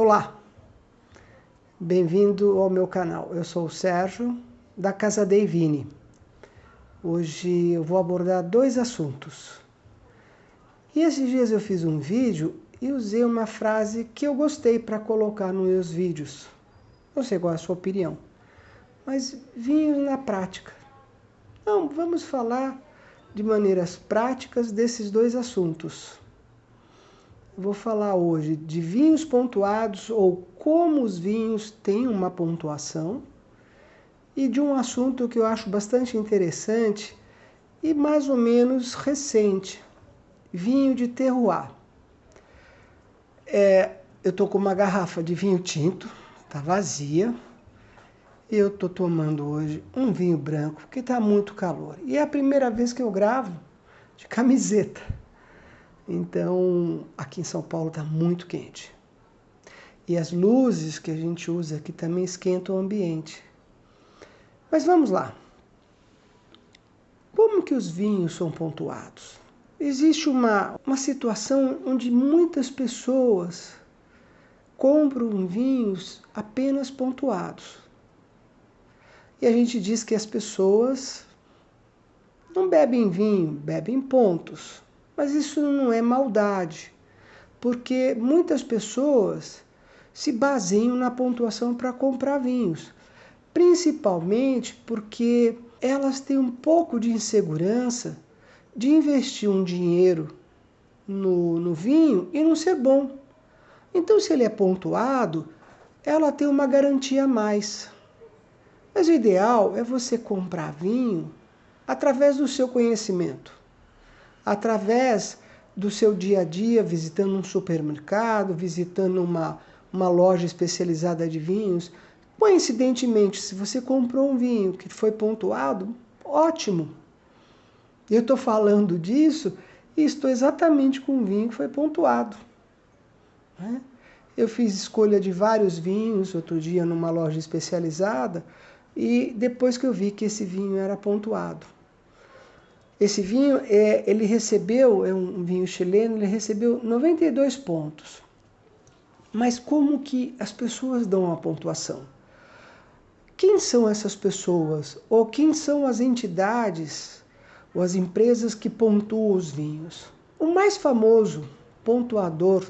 Olá, bem-vindo ao meu canal. Eu sou o Sérgio, da Casa dei Vini. Hoje eu vou abordar dois assuntos. E esses dias eu fiz um vídeo e usei uma frase que eu gostei para colocar nos meus vídeos. Não sei qual é a sua opinião, mas vinho na prática. Então, vamos falar de maneiras práticas desses dois assuntos. Vou falar hoje de vinhos pontuados ou como os vinhos têm uma pontuação e de um assunto que eu acho bastante interessante e mais ou menos recente, vinho de terroir. Eu estou com uma garrafa de vinho tinto, está vazia, e eu estou tomando hoje um vinho branco que está muito calor. E é a primeira vez que eu gravo de camiseta. Então, aqui em São Paulo está muito quente. E as luzes que a gente usa aqui também esquentam o ambiente. Mas vamos lá. Como que os vinhos são pontuados? Existe uma situação onde muitas pessoas compram vinhos apenas pontuados. E a gente diz que as pessoas não bebem vinho, bebem pontos. Mas isso não é maldade, porque muitas pessoas se baseiam na pontuação para comprar vinhos, principalmente porque elas têm um pouco de insegurança de investir um dinheiro no vinho e não ser bom. Então, se ele é pontuado, ela tem uma garantia a mais. Mas o ideal é você comprar vinho através do seu conhecimento. Através do seu dia a dia, visitando um supermercado, visitando uma loja especializada de vinhos. Coincidentemente, se você comprou um vinho que foi pontuado, ótimo. Eu estou falando disso e estou exatamente com um vinho que foi pontuado. Eu fiz escolha de vários vinhos outro dia numa loja especializada e depois que eu vi que esse vinho era pontuado. Esse vinho, ele recebeu, é um vinho chileno, ele recebeu 92 pontos. Mas como que as pessoas dão a pontuação? Quem são essas pessoas? Ou quem são as entidades ou as empresas que pontuam os vinhos? O mais famoso pontuador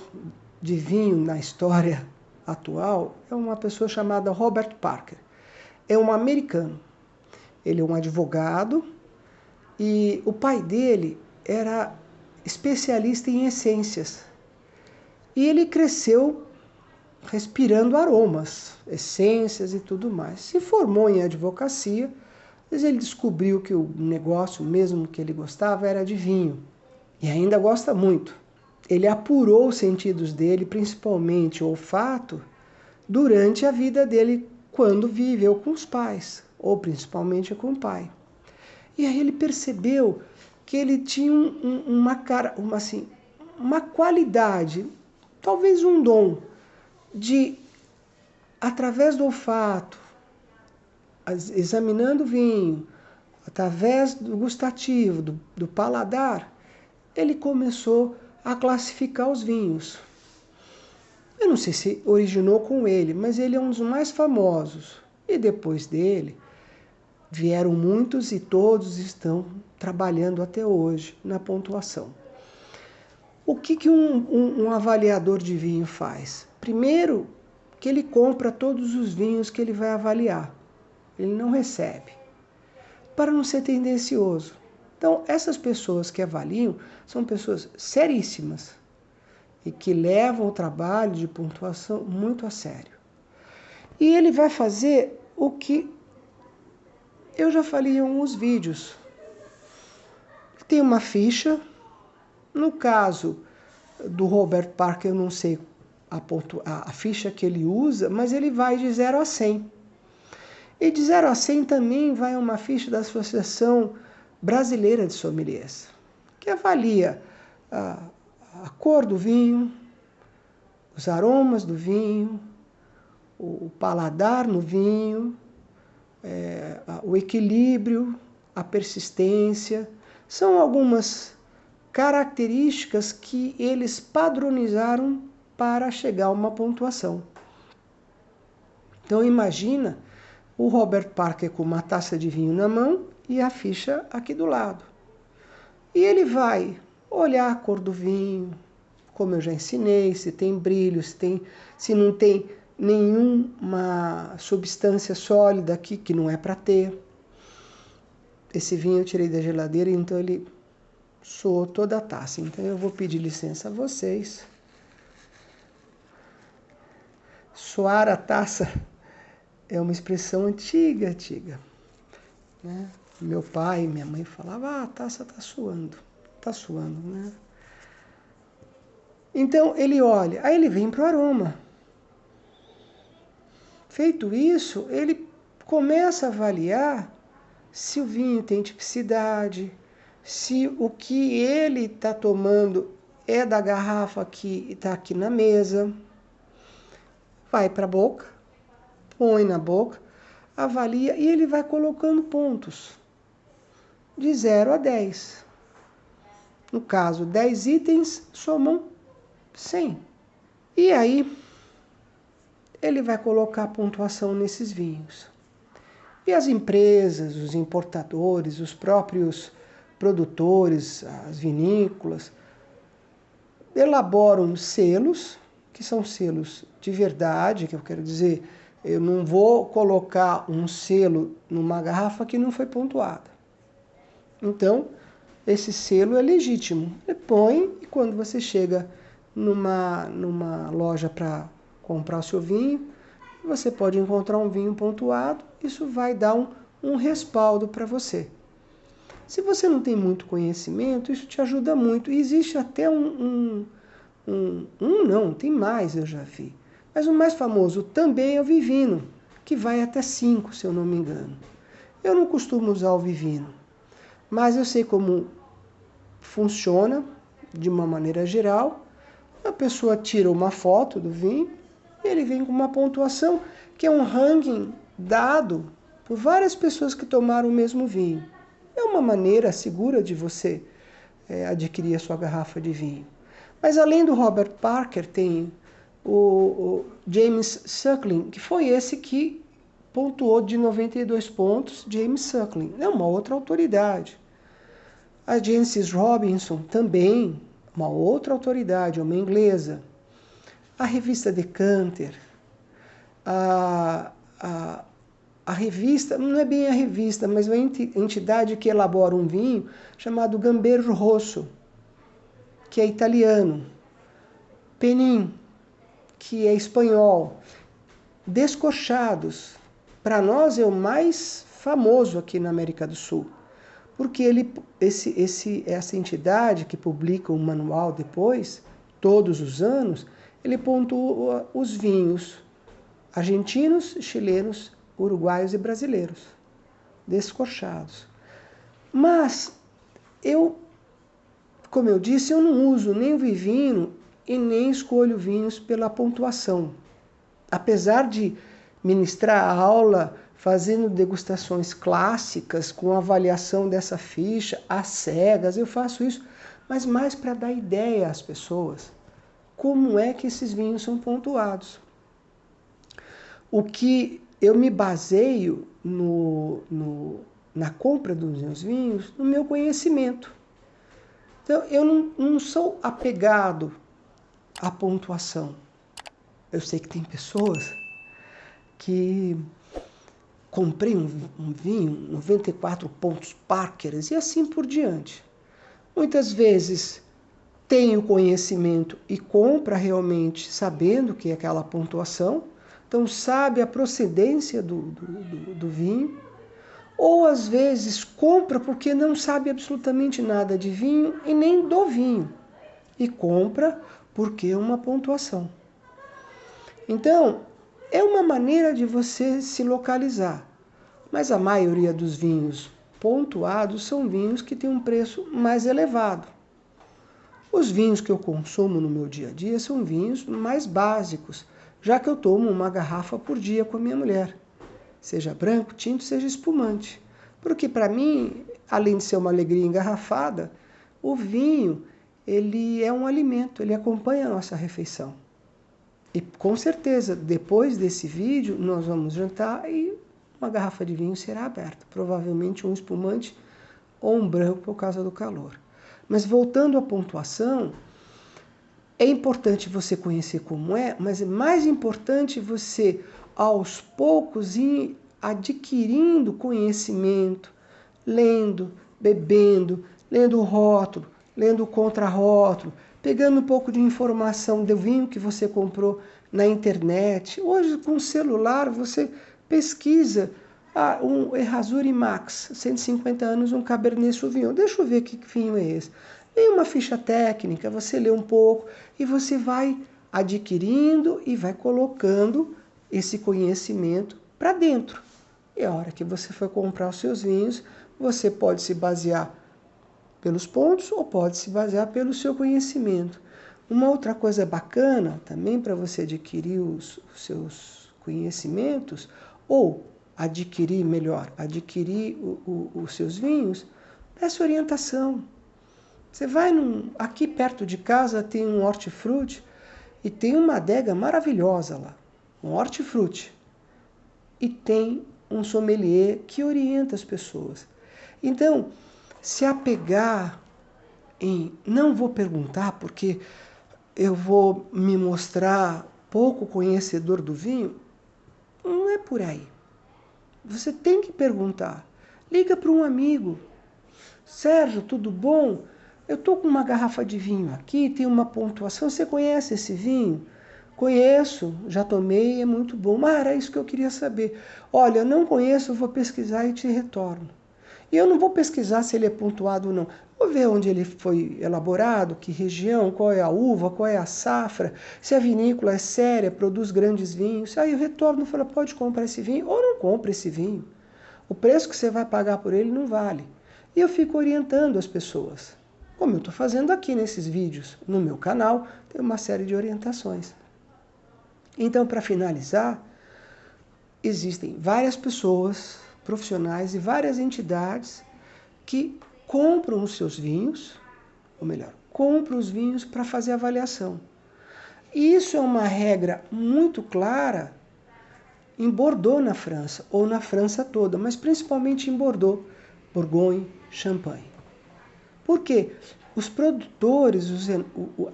de vinho na história atual é uma pessoa chamada Robert Parker. É um americano. Ele é um advogado. E o pai dele era especialista em essências. E ele cresceu respirando aromas, essências e tudo mais. Se formou em advocacia, mas ele descobriu que o negócio mesmo que ele gostava era de vinho. E ainda gosta muito. Ele apurou os sentidos dele, principalmente o olfato, durante a vida dele quando viveu com os pais, ou principalmente com o pai. E aí ele percebeu que ele tinha uma qualidade, talvez um dom, de, através do olfato, examinando o vinho, através do gustativo, do paladar, ele começou a classificar os vinhos. Eu não sei se originou com ele, mas ele é um dos mais famosos. E depois dele, vieram muitos e todos estão trabalhando até hoje na pontuação. O que um avaliador de vinho faz? Primeiro, que ele compra todos os vinhos que ele vai avaliar. Ele não recebe, para não ser tendencioso. Então, essas pessoas que avaliam são pessoas seríssimas e que levam o trabalho de pontuação muito a sério. E ele vai fazer o que eu já falei em alguns vídeos. Tem uma ficha. No caso do Robert Parker, eu não sei a ficha que ele usa, mas ele vai de 0 a 100. E de 0 a 100 também vai uma ficha da Associação Brasileira de Sommeliers, que avalia a cor do vinho, os aromas do vinho, o paladar no vinho, o equilíbrio, a persistência. São algumas características que eles padronizaram para chegar a uma pontuação. Então imagina o Robert Parker com uma taça de vinho na mão e a ficha aqui do lado. E ele vai olhar a cor do vinho, como eu já ensinei, se tem brilho, se não tem nenhuma substância sólida aqui, que não é para ter. Esse vinho eu tirei da geladeira, então ele soou toda a taça. Então eu vou pedir licença a vocês. Soar a taça é uma expressão antiga, né? Meu pai e minha mãe falavam, a taça está suando, né? Então ele olha, aí ele vem para o aroma. Feito isso, ele começa a avaliar se o vinho tem tipicidade, se o que ele está tomando é da garrafa que está aqui na mesa. Vai para a boca, põe na boca, avalia e ele vai colocando pontos de 0 a 10. No caso, 10 itens somam 100. E aí, ele vai colocar a pontuação nesses vinhos. E as empresas, os importadores, os próprios produtores, as vinícolas, elaboram selos, que são selos de verdade, que eu quero dizer, eu não vou colocar um selo numa garrafa que não foi pontuada. Então, esse selo é legítimo. Você põe e quando você chega numa loja para comprar o seu vinho, você pode encontrar um vinho pontuado, isso vai dar um respaldo para você. Se você não tem muito conhecimento, isso te ajuda muito. E existe até não, tem mais, eu já vi. Mas o mais famoso também é o Vivino, que vai até 5, se eu não me engano. Eu não costumo usar o Vivino, mas eu sei como funciona de uma maneira geral. A pessoa tira uma foto do vinho e ele vem com uma pontuação que é um ranking dado por várias pessoas que tomaram o mesmo vinho. É uma maneira segura de você adquirir a sua garrafa de vinho. Mas além do Robert Parker, tem o James Suckling, que foi esse que pontuou de 92 pontos, James Suckling. É uma outra autoridade. A Jancis Robinson também, uma outra autoridade, uma inglesa. A revista Decanter, a revista, não é bem a revista, mas uma entidade que elabora um vinho chamado Gambero Rosso, que é italiano. Penin, que é espanhol. Descorchados, para nós é o mais famoso aqui na América do Sul, porque essa entidade que publica um manual depois, todos os anos, ele pontua os vinhos argentinos, chilenos, uruguaios e brasileiros, descorchados. Mas como eu disse, eu não uso nem o Vivino e nem escolho vinhos pela pontuação. Apesar de ministrar a aula fazendo degustações clássicas com avaliação dessa ficha, às cegas, eu faço isso, mas mais para dar ideia às pessoas como é que esses vinhos são pontuados. O que eu me baseio na compra dos meus vinhos, no meu conhecimento. Então, eu não sou apegado à pontuação. Eu sei que tem pessoas que comprei um vinho, 94 pontos Parkers e assim por diante. Muitas vezes tem o conhecimento e compra realmente sabendo que é aquela pontuação, então sabe a procedência do vinho, ou às vezes compra porque não sabe absolutamente nada de vinho e nem do vinho, e compra porque é uma pontuação. Então, é uma maneira de você se localizar, mas a maioria dos vinhos pontuados são vinhos que têm um preço mais elevado. Os vinhos que eu consumo no meu dia a dia são vinhos mais básicos, já que eu tomo uma garrafa por dia com a minha mulher, seja branco, tinto, seja espumante. Porque para mim, além de ser uma alegria engarrafada, o vinho, ele é um alimento, ele acompanha a nossa refeição. E com certeza, depois desse vídeo, nós vamos jantar e uma garrafa de vinho será aberta. Provavelmente um espumante ou um branco por causa do calor. Mas voltando à pontuação, é importante você conhecer como é, mas é mais importante você, aos poucos, ir adquirindo conhecimento, lendo, bebendo, lendo o rótulo, lendo o contrarótulo, pegando um pouco de informação do vinho que você comprou na internet. Hoje, com o celular, você pesquisa um Errazuri Max, 150 anos, um Cabernet Sauvignon. Deixa eu ver que vinho é esse. Vem uma ficha técnica, você lê um pouco e você vai adquirindo e vai colocando esse conhecimento para dentro. E a hora que você for comprar os seus vinhos, você pode se basear pelos pontos ou pode se basear pelo seu conhecimento. Uma outra coisa bacana também para você adquirir os seus conhecimentos ou adquirir os seus vinhos, peça orientação. Você vai aqui perto de casa tem um hortifruti e tem uma adega maravilhosa lá, um hortifruti. E tem um sommelier que orienta as pessoas. Então, se apegar em não vou perguntar porque eu vou me mostrar pouco conhecedor do vinho, não é por aí. Você tem que perguntar. Liga para um amigo. Sérgio, tudo bom? Eu estou com uma garrafa de vinho aqui, tem uma pontuação. Você conhece esse vinho? Conheço, já tomei, é muito bom. Mas era isso que eu queria saber. Olha, eu não conheço, eu vou pesquisar e te retorno. E eu não vou pesquisar se ele é pontuado ou não. Vou ver onde ele foi elaborado, que região, qual é a uva, qual é a safra, se a vinícola é séria, produz grandes vinhos. Aí eu retorno e falo, pode comprar esse vinho ou não compra esse vinho. O preço que você vai pagar por ele não vale. E eu fico orientando as pessoas. Como eu estou fazendo aqui nesses vídeos, no meu canal, tem uma série de orientações. Então, para finalizar, existem várias pessoas, profissionais e várias entidades que compram os seus vinhos, ou melhor, compram os vinhos para fazer avaliação. E isso é uma regra muito clara em Bordeaux, na França, ou na França toda, mas principalmente em Bordeaux, Bourgogne, Champagne. Por quê? Os produtores,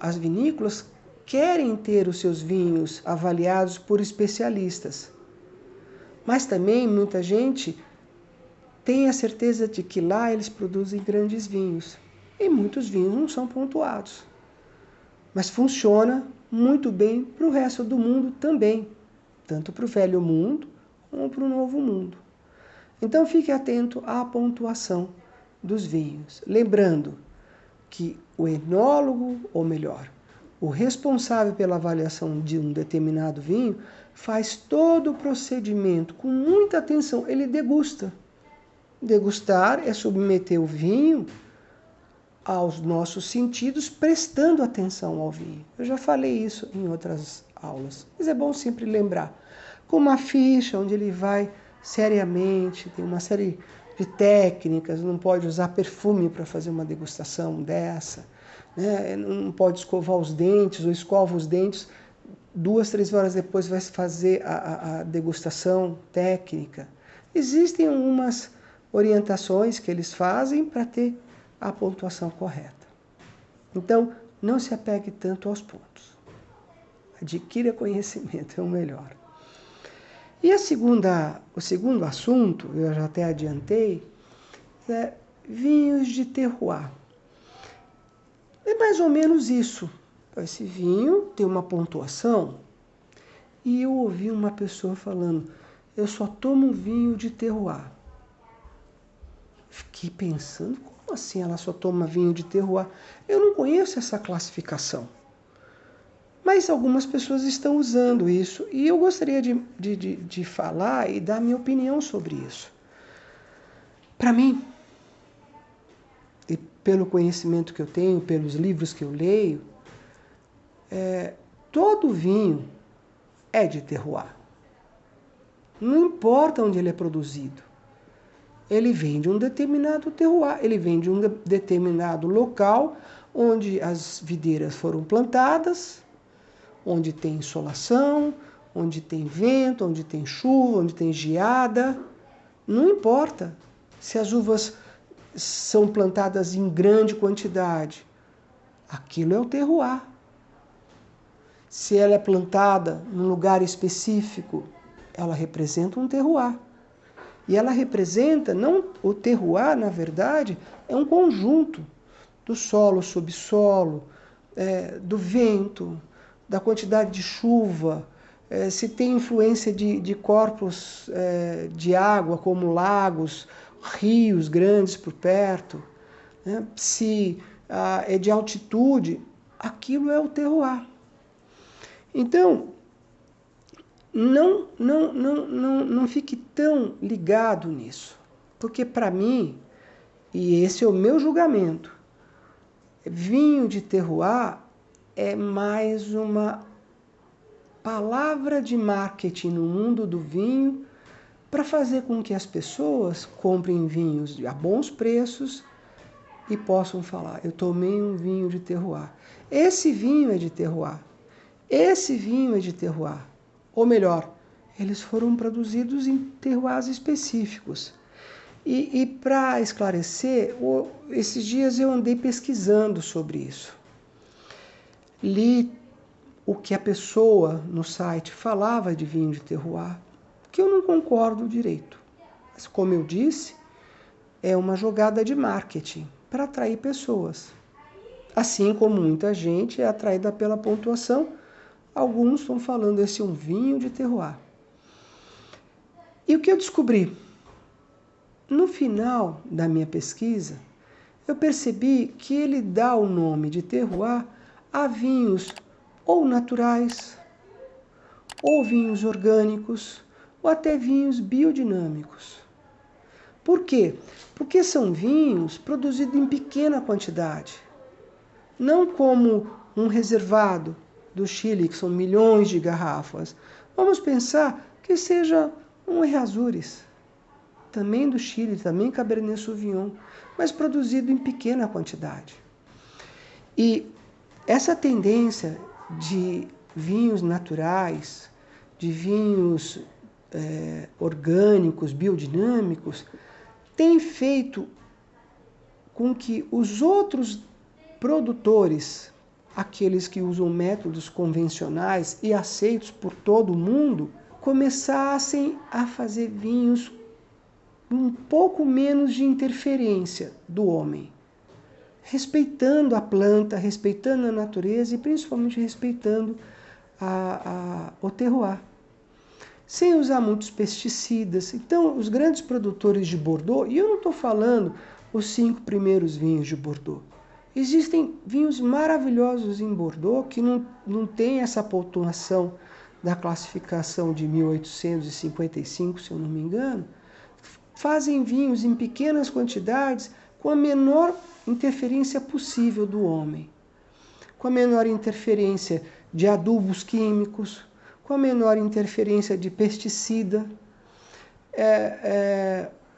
as vinícolas, querem ter os seus vinhos avaliados por especialistas. Mas também muita gente tem a certeza de que lá eles produzem grandes vinhos. E muitos vinhos não são pontuados. Mas funciona muito bem para o resto do mundo também. Tanto para o velho mundo como para o novo mundo. Então fique atento à pontuação dos vinhos. Lembrando que o enólogo, ou melhor, o responsável pela avaliação de um determinado vinho, faz todo o procedimento com muita atenção. Ele degusta. Degustar é submeter o vinho aos nossos sentidos, prestando atenção ao vinho. Eu já falei isso em outras aulas, mas é bom sempre lembrar. Com uma ficha onde ele vai seriamente, tem uma série de técnicas, não pode usar perfume para fazer uma degustação dessa, né? Não pode escovar os dentes, ou escova os dentes, 2, 3 horas depois vai fazer a degustação técnica. Existem algumas orientações que eles fazem para ter a pontuação correta. Então, não se apegue tanto aos pontos. Adquira conhecimento, é o melhor. E o segundo assunto, eu já até adiantei, é vinhos de terroir. É mais ou menos isso. Esse vinho tem uma pontuação e eu ouvi uma pessoa falando, eu só tomo vinho de terroir. Fiquei pensando, como assim ela só toma vinho de terroir? Eu não conheço essa classificação. Mas algumas pessoas estão usando isso e eu gostaria de falar e dar minha opinião sobre isso. Para mim, e pelo conhecimento que eu tenho, pelos livros que eu leio, todo vinho é de terroir. Não importa onde ele é produzido. Ele vem de um determinado terroir, ele vem de um determinado local onde as videiras foram plantadas, onde tem insolação, onde tem vento, onde tem chuva, onde tem geada. Não importa se as uvas são plantadas em grande quantidade. Aquilo é o terroir. Se ela é plantada num lugar específico, ela representa um terroir. E ela representa, não o terroir, na verdade, é um conjunto do solo, subsolo, do vento, da quantidade de chuva, se tem influência de corpos de água, como lagos, rios grandes por perto, né? Se é de altitude, aquilo é o terroir. Então, não fique tão ligado nisso, porque para mim, e esse é o meu julgamento, vinho de terroir é mais uma palavra de marketing no mundo do vinho para fazer com que as pessoas comprem vinhos a bons preços e possam falar, eu tomei um vinho de terroir. Esse vinho é de terroir. Esse vinho é de terroir. Ou melhor, eles foram produzidos em terroirs específicos. E para esclarecer, esses dias eu andei pesquisando sobre isso. Li o que a pessoa no site falava de vinho de terroir, que eu não concordo direito. Mas, como eu disse, é uma jogada de marketing para atrair pessoas. Assim como muita gente é atraída pela pontuação, alguns estão falando esse é um vinho de terroir. E o que eu descobri? No final da minha pesquisa, eu percebi que ele dá o nome de terroir a vinhos ou naturais, ou vinhos orgânicos, ou até vinhos biodinâmicos. Por quê? Porque são vinhos produzidos em pequena quantidade. Não como um reservado do Chile, que são milhões de garrafas. Vamos pensar que seja um Errázuriz, também do Chile, também Cabernet Sauvignon, mas produzido em pequena quantidade. E essa tendência de vinhos naturais, de vinhos orgânicos, biodinâmicos, tem feito com que os outros produtores, aqueles que usam métodos convencionais e aceitos por todo o mundo, começassem a fazer vinhos um pouco menos de interferência do homem, respeitando a planta, respeitando a natureza e principalmente respeitando o terroir, sem usar muitos pesticidas. Então, os grandes produtores de Bordeaux, e eu não estou falando os 5 primeiros vinhos de Bordeaux, existem vinhos maravilhosos em Bordeaux que não tem essa pontuação da classificação de 1855, se eu não me engano, fazem vinhos em pequenas quantidades com a menor interferência possível do homem, com a menor interferência de adubos químicos, com a menor interferência de pesticida,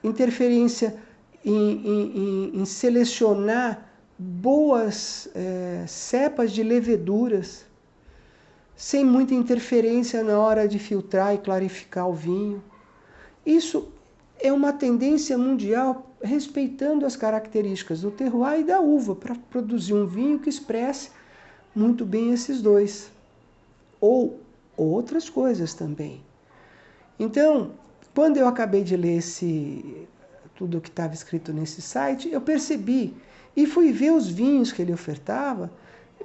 interferência em selecionar boas cepas de leveduras, sem muita interferência na hora de filtrar e clarificar o vinho. Isso é uma tendência mundial respeitando as características do terroir e da uva para produzir um vinho que expresse muito bem esses dois. Ou outras coisas também. Então, quando eu acabei de ler tudo o que estava escrito nesse site, eu percebi e fui ver os vinhos que ele ofertava,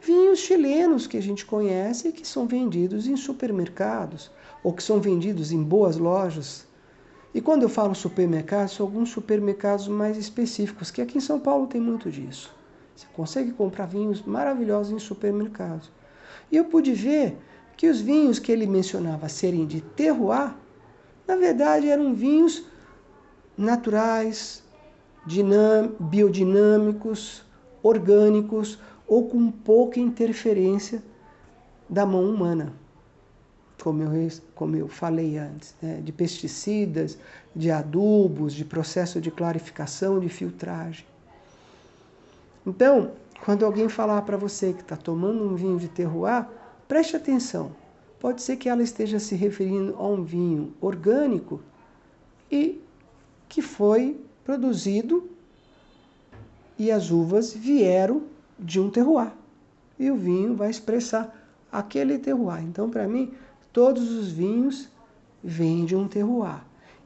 vinhos chilenos que a gente conhece e que são vendidos em supermercados ou que são vendidos em boas lojas. E quando eu falo supermercados, são alguns supermercados mais específicos, que aqui em São Paulo tem muito disso. Você consegue comprar vinhos maravilhosos em supermercados. E eu pude ver que os vinhos que ele mencionava serem de terroir, na verdade eram vinhos naturais, biodinâmicos, orgânicos ou com pouca interferência da mão humana, como eu falei antes, né? De pesticidas, de adubos, de processo de clarificação, de filtragem. Então, quando alguém falar para você que está tomando um vinho de terroir, preste atenção. Pode ser que ela esteja se referindo a um vinho orgânico e que foi produzido e as uvas vieram de um terroir. E o vinho vai expressar aquele terroir. Então, para mim, todos os vinhos vêm de um terroir.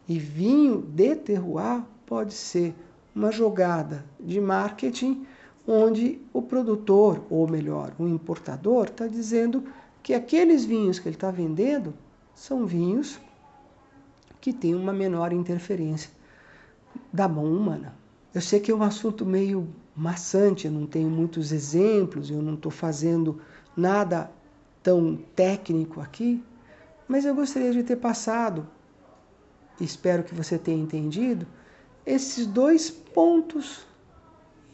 E vinho de terroir pode ser uma jogada de marketing onde o produtor, ou melhor, o importador, está dizendo que aqueles vinhos que ele está vendendo são vinhos que têm uma menor interferência da mão humana. Eu sei que é um assunto meio maçante, eu não tenho muitos exemplos, eu não estou fazendo nada tão técnico aqui, mas eu gostaria de ter passado, espero que você tenha entendido, esses 2 pontos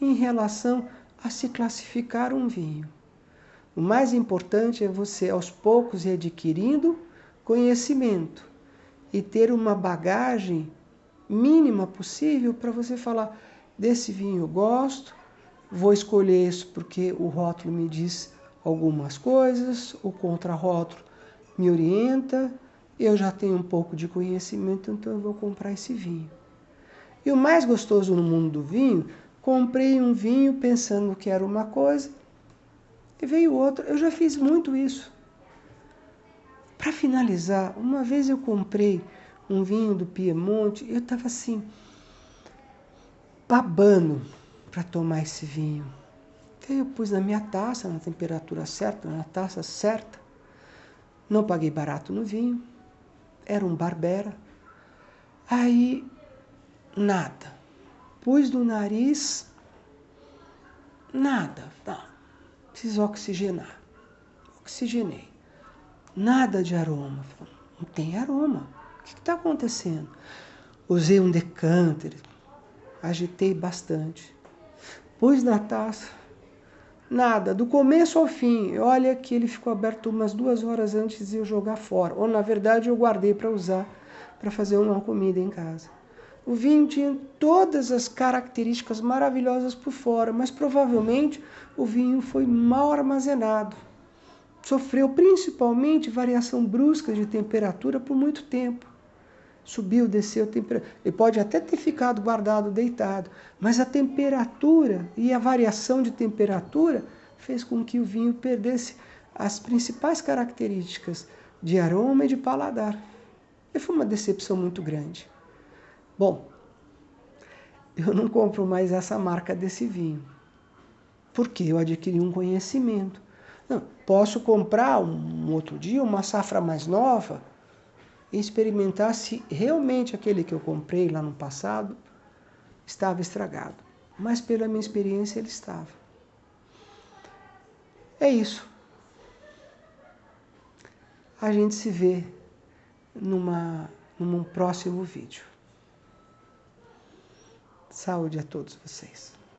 em relação a se classificar um vinho. O mais importante é você, aos poucos, ir adquirindo conhecimento e ter uma bagagem mínima possível para você falar, desse vinho eu gosto, vou escolher isso porque o rótulo me diz algumas coisas, o contrarótulo me orienta, eu já tenho um pouco de conhecimento, então eu vou comprar esse vinho. E o mais gostoso no mundo do vinho, comprei um vinho pensando que era uma coisa e veio outra. Eu já fiz muito isso. Para finalizar, uma vez eu comprei um vinho do Piemonte, eu estava assim, babando para tomar esse vinho. Aí eu pus na minha taça, na temperatura certa, na taça certa. Não paguei barato no vinho. Era um Barbera. Aí, nada. Pus no nariz, nada. Não, preciso oxigenar. Oxigenei. Nada de aroma. Não tem aroma. O que está acontecendo? Usei um decanter, agitei bastante. Pus na taça, nada, do começo ao fim. Olha que ele ficou aberto umas 2 horas antes de eu jogar fora. Ou, na verdade, eu guardei para usar, para fazer uma comida em casa. O vinho tinha todas as características maravilhosas por fora, mas provavelmente o vinho foi mal armazenado. Sofreu principalmente variação brusca de temperatura por muito tempo. Subiu, desceu a temperatura. Ele pode até ter ficado guardado, deitado, mas a temperatura e a variação de temperatura fez com que o vinho perdesse as principais características de aroma e de paladar. E foi uma decepção muito grande. Bom, eu não compro mais essa marca desse vinho, porque eu adquiri um conhecimento. Não, posso comprar um outro dia uma safra mais nova e experimentar se realmente aquele que eu comprei lá no passado estava estragado. Mas pela minha experiência ele estava. É isso. A gente se vê num próximo vídeo. Saúde a todos vocês.